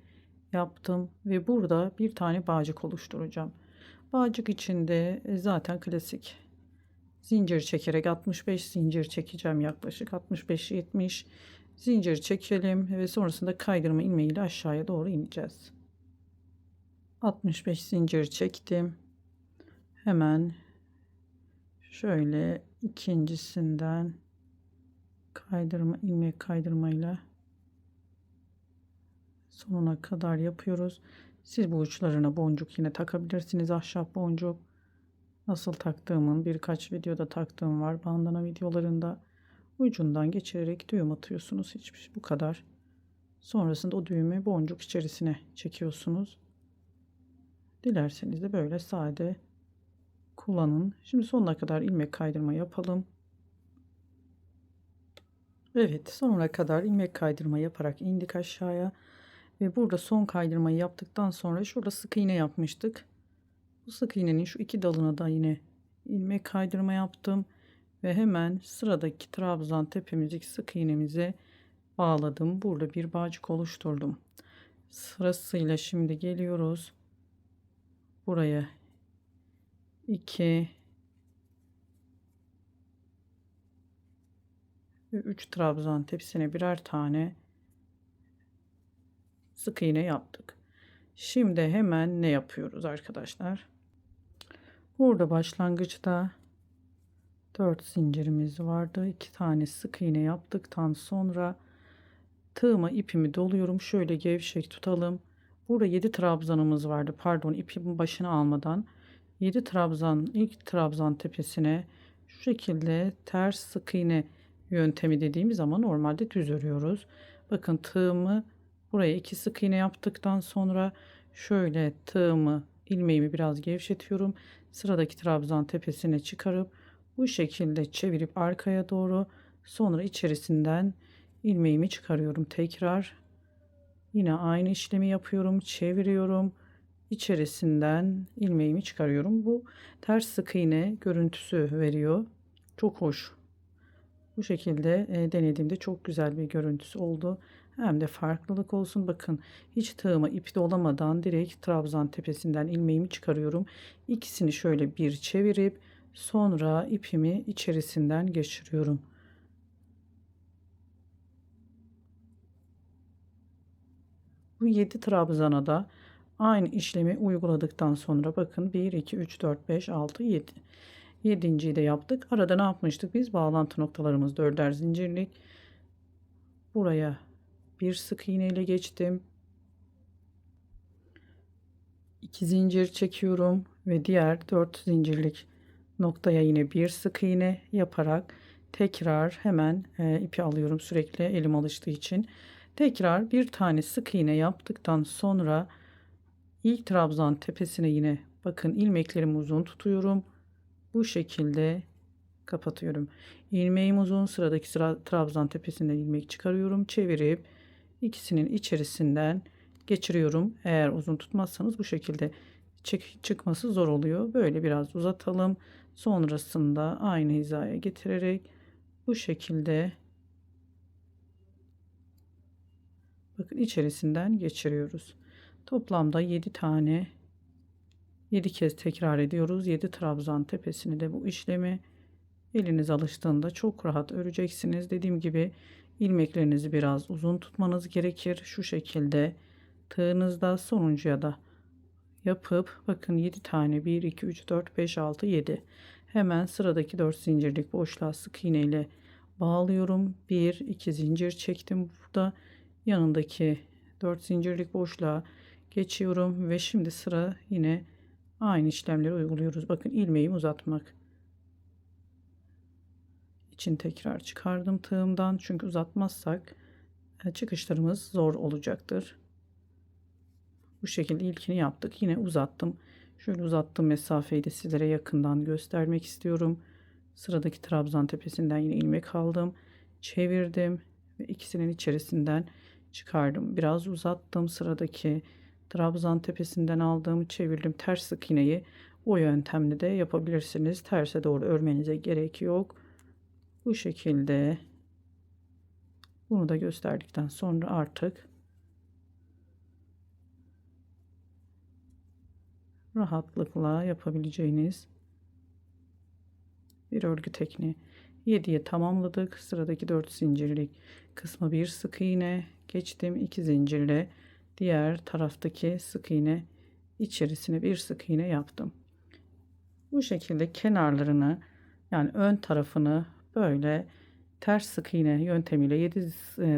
yaptım ve burada bir tane bağcık oluşturacağım. Bağcık içinde zaten klasik zincir çekerek 65 zincir çekeceğim, yaklaşık 65-70 zincir çekelim ve sonrasında kaydırma ilmeği ile aşağıya doğru ineceğiz. 65 zincir çektim. Hemen şöyle ikincisinden kaydırma, ilmek kaydırmayla sonuna kadar yapıyoruz. Siz bu uçlarına boncuk yine takabilirsiniz. Ahşap boncuk nasıl taktığımın birkaç videoda taktığım var. Bandana videolarında ucundan geçirerek düğüm atıyorsunuz. Hiçbir bu kadar. Sonrasında o düğümü boncuk içerisine çekiyorsunuz. Dilerseniz de böyle sade kullanın. Şimdi sonuna kadar ilmek kaydırma yapalım. Evet, sonuna kadar ilmek kaydırma yaparak indik aşağıya ve burada son kaydırmayı yaptıktan sonra şurada sık iğne yapmıştık. Bu sık iğnenin şu iki dalına da yine ilmek kaydırma yaptım ve hemen sıradaki trabzan tepemizdeki sık iğnemize bağladım. Burada bir bağcık oluşturdum. Sırasıyla şimdi geliyoruz. Buraya 2 ve 3 trabzan tepsine birer tane sık iğne yaptık. Şimdi hemen ne yapıyoruz arkadaşlar? Burada başlangıçta 4 zincirimiz vardı. 2 tane sık iğne yaptıktan sonra tığıma ipimi doluyorum. Şöyle gevşek tutalım. Burada 7 trabzanımız vardı. Pardon, ipimin başına almadan 7 trabzan, ilk trabzan tepesine şu şekilde ters sık iğne yöntemi dediğimiz ama normalde düz örüyoruz. Bakın tığımı buraya 2 sık iğne yaptıktan sonra şöyle tığımı, ilmeğimi biraz gevşetiyorum. Sıradaki trabzan tepesine çıkarıp bu şekilde çevirip arkaya doğru, sonra içerisinden ilmeğimi çıkarıyorum. Tekrar yine aynı işlemi yapıyorum. Çeviriyorum. İçerisinden ilmeğimi çıkarıyorum. Bu ters sık iğne görüntüsü veriyor. Çok hoş. Bu şekilde denediğimde çok güzel bir görüntüsü oldu. Hem de farklılık olsun. Bakın, hiç tığıma ip dolamadan direkt trabzan tepesinden ilmeğimi çıkarıyorum. İkisini şöyle bir çevirip sonra ipimi içerisinden geçiriyorum. Bu 7 trabzana da aynı işlemi uyguladıktan sonra bakın 1 2 3 4 5 6 7. 7.'yi de yaptık. Arada ne yapmıştık? Biz bağlantı noktalarımız 4'er zincirlik. Buraya bir sık iğne ile geçtim. 2 zincir çekiyorum ve diğer 4 zincirlik noktaya yine bir sık iğne yaparak tekrar hemen ipi alıyorum, sürekli elim alıştığı için. Tekrar bir tane sık iğne yaptıktan sonra ilk trabzan tepesine yine bakın ilmeklerimi uzun tutuyorum. Bu şekilde kapatıyorum. İlmeğim uzun, sıradaki trabzan tepesinden ilmek çıkarıyorum. Çevirip ikisinin içerisinden geçiriyorum. Eğer uzun tutmazsanız bu şekilde çıkması zor oluyor. Böyle biraz uzatalım. Sonrasında aynı hizaya getirerek bu şekilde bakın içerisinden geçiriyoruz. Toplamda 7 tane, 7 kez tekrar ediyoruz. 7 trabzan tepesini de bu işlemi eliniz alıştığında çok rahat öreceksiniz. Dediğim gibi ilmeklerinizi biraz uzun tutmanız gerekir. Şu şekilde tığınızda sonuncuya da yapıp bakın 7 tane, 1 2 3 4 5 6 7, hemen sıradaki 4 zincirlik boşluğa sık iğne ile bağlıyorum. 1 2 zincir çektim, burada yanındaki 4 zincirlik boşluğa geçiyorum ve şimdi sıra yine aynı işlemleri uyguluyoruz. Bakın ilmeğimi uzatmak için tekrar çıkardım tığımdan, çünkü uzatmazsak çıkışlarımız zor olacaktır. Bu şekilde ilkini yaptık. Yine uzattım. Şöyle uzattığım mesafeyi de sizlere yakından göstermek istiyorum. Sıradaki trabzan tepesinden yine ilmek aldım. Çevirdim ve ikisinin içerisinden çıkardım. Biraz uzattım. Sıradaki trabzan tepesinden aldığımı çevirdim. Ters sık iğneyi o yöntemle de yapabilirsiniz. Terse doğru örmenize gerek yok. Bu şekilde bunu da gösterdikten sonra artık rahatlıkla yapabileceğiniz bir örgü tekniği. 7'ye tamamladık. Sıradaki 4 zincirlik kısmı bir sık iğne geçtim. 2 zincirle diğer taraftaki sık iğne içerisine bir sık iğne yaptım. Bu şekilde kenarlarını, yani ön tarafını böyle ters sık iğne yöntemiyle 7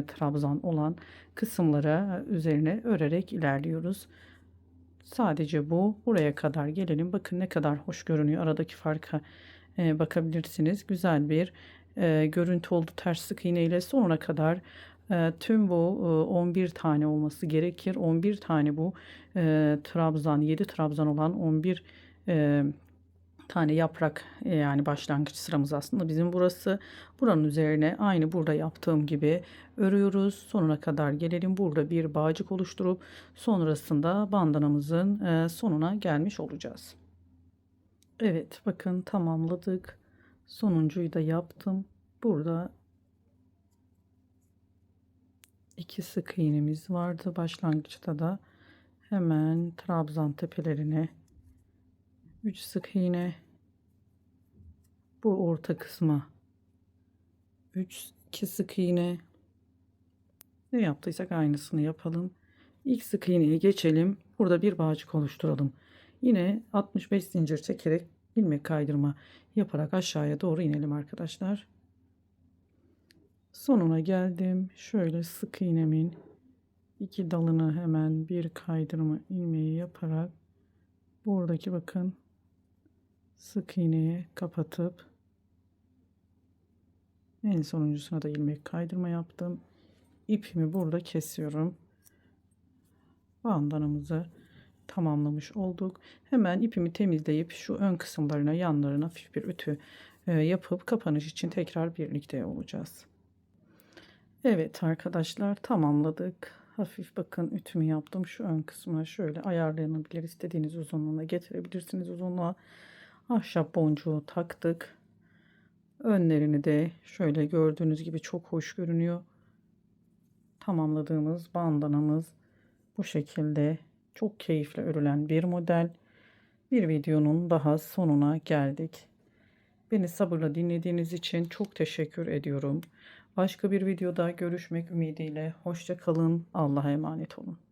trabzan olan kısımlara üzerine örerek ilerliyoruz. Sadece bu. Buraya kadar gelelim. Bakın ne kadar hoş görünüyor. Aradaki farka bakabilirsiniz. Güzel bir görüntü oldu ters sık iğne ile. Sonuna kadar tüm bu 11 tane olması gerekir. 11 tane bu trabzan, 7 trabzan olan 11 tane yaprak, yani başlangıç sıramız aslında bizim burası. Buranın üzerine aynı burada yaptığım gibi örüyoruz. Sonuna kadar gelelim. Burada bir bağcık oluşturup sonrasında bandanamızın sonuna gelmiş olacağız. Evet, bakın tamamladık. Sonuncuyu da yaptım. Burada 2 sık iğnemiz vardı. Başlangıçta da hemen trabzan tepelerine 3 sık iğne, bu orta kısma 2 sık iğne, ne yaptıysak aynısını yapalım. İlk sık iğneyi geçelim. Burada bir bağcık oluşturalım. Yine 65 zincir çekerek ilmek kaydırma yaparak aşağıya doğru inelim arkadaşlar. Sonuna geldim. Şöyle sık iğnemin iki dalını hemen bir kaydırma ilmeği yaparak buradaki bakın sık iğneye kapatıp en sonuncusuna da ilmek kaydırma yaptım. İpimi burada kesiyorum. Bandanamızı tamamlamış olduk. Hemen ipimi temizleyip şu ön kısımlarına, yanlarına hafif bir ütü yapıp kapanış için tekrar birlikte olacağız. Evet arkadaşlar, tamamladık. Hafif bakın ütümü yaptım. Şu ön kısmına şöyle ayarlanabilir. İstediğiniz uzunluğuna getirebilirsiniz uzunluğa. Ahşap boncuğu taktık. Önlerini de şöyle gördüğünüz gibi çok hoş görünüyor. Tamamladığımız bandanamız bu şekilde çok keyifli örülen bir model. Bir videonun daha sonuna geldik. Beni sabırla dinlediğiniz için çok teşekkür ediyorum. Başka bir videoda görüşmek ümidiyle. Hoşça kalın. Allah'a emanet olun.